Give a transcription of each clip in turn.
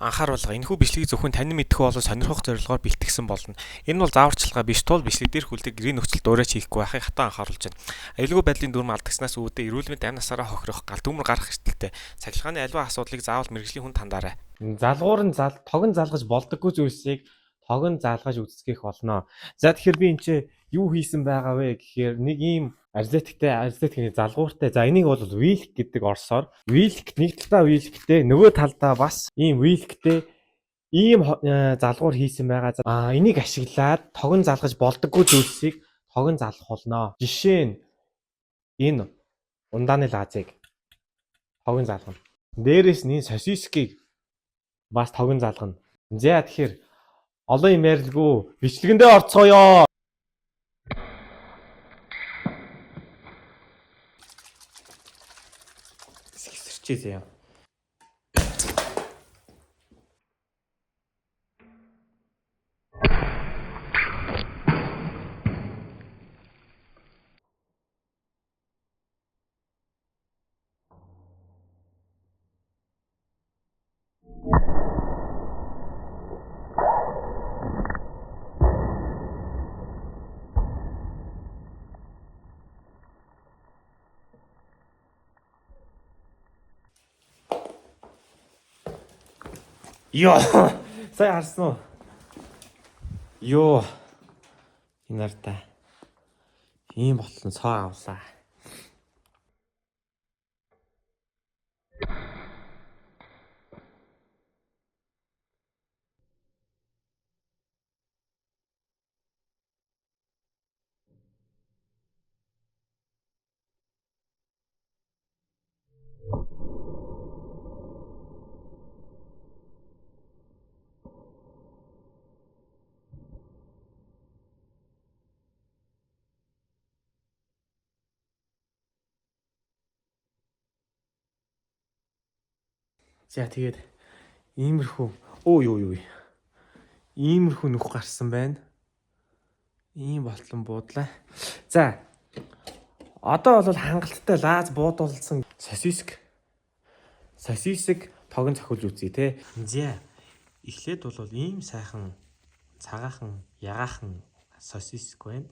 анхааруулга. Энэхүү бичлэгийг зөвхөн тань мэдхүү болон сонирхох зорилгоор бэлтгэсэн болно. Энэ бол зааварчилгаа биш тул бичлэг дээрх үлдэх гэрийн нөхцөл дуурайч хийхгүй байхыг хатан анхааруулж байна. Аюулгүй байдлын дүрм алдагснаас үүдээ эрүүл мэнд амь насаараа хохирох, гал төмөр гарах эрсдэлтэй. Цахилгааны аливаа асуудлыг заавал мэргэжлийн хүнд хандаарай. Залгуур нь тогон залгаж болдоггүй зүйлсийг тогон залгаж үздэсгэх болно. За тэгэхээр би энэ юу хийсэн байгаа вэ гэхээр нэг ийм арзетиктэй залгууртай. За энийг бол wheel гэдэг орсоор wheel нэг талдаа wheel-тэй нөгөө талдаа бас ийм wheel-тэй ийм залгуур хийсэн байгаа. Энийг ашиглаад тогон залгаж болдоггүй зүйлсийг тогон залгах болно. Жишээ нь энэ ундааны лазыг тогон залгана. Дээрээс нь энэ сосискийг бас тогон залгана. За тэгэхээр олон юм ярилгүй бичлэгэндээ орцгоё. Сэвсэрчээ яа. Йоо, сайн харсан уу? Йоо. Энэ нартай. Ийм ботлон цоо авлаа. За тэгээд иймэрхүү иймэрхүү нүх гарсан байна. Ийм болтлон буудлаа. За одоо бол хангалттай лаз буудуулсан сосиск тогон цохилж үзье те. За эхлээд бол ийм сайхан цагаахан ягаахан сосиск байна.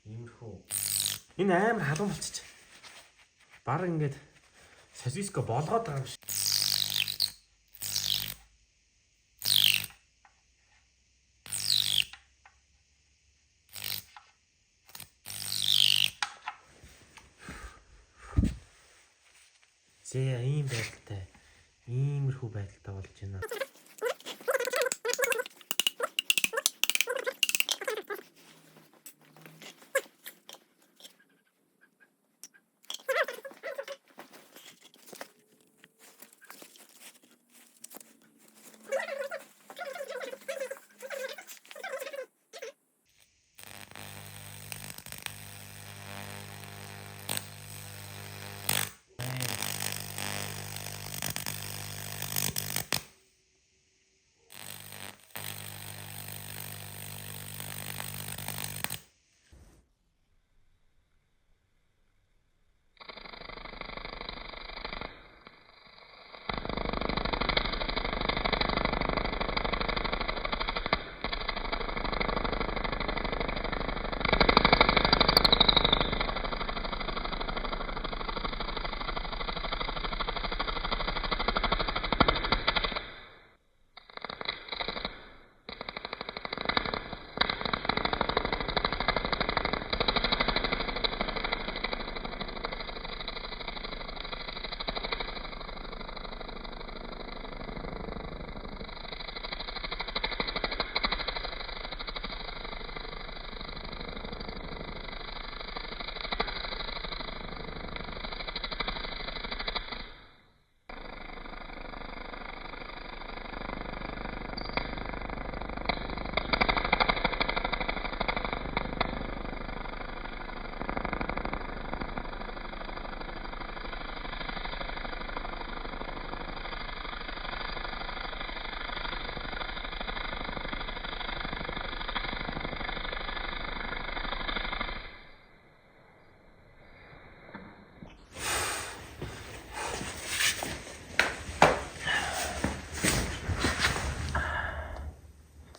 Иймэрхүү. Энэ амар халуун болчих. Бараг ингээд сосиско болгоод байгаа юм шиг. Зэ ийм байдалтай. Иймэрхүү байдалтай болж байна.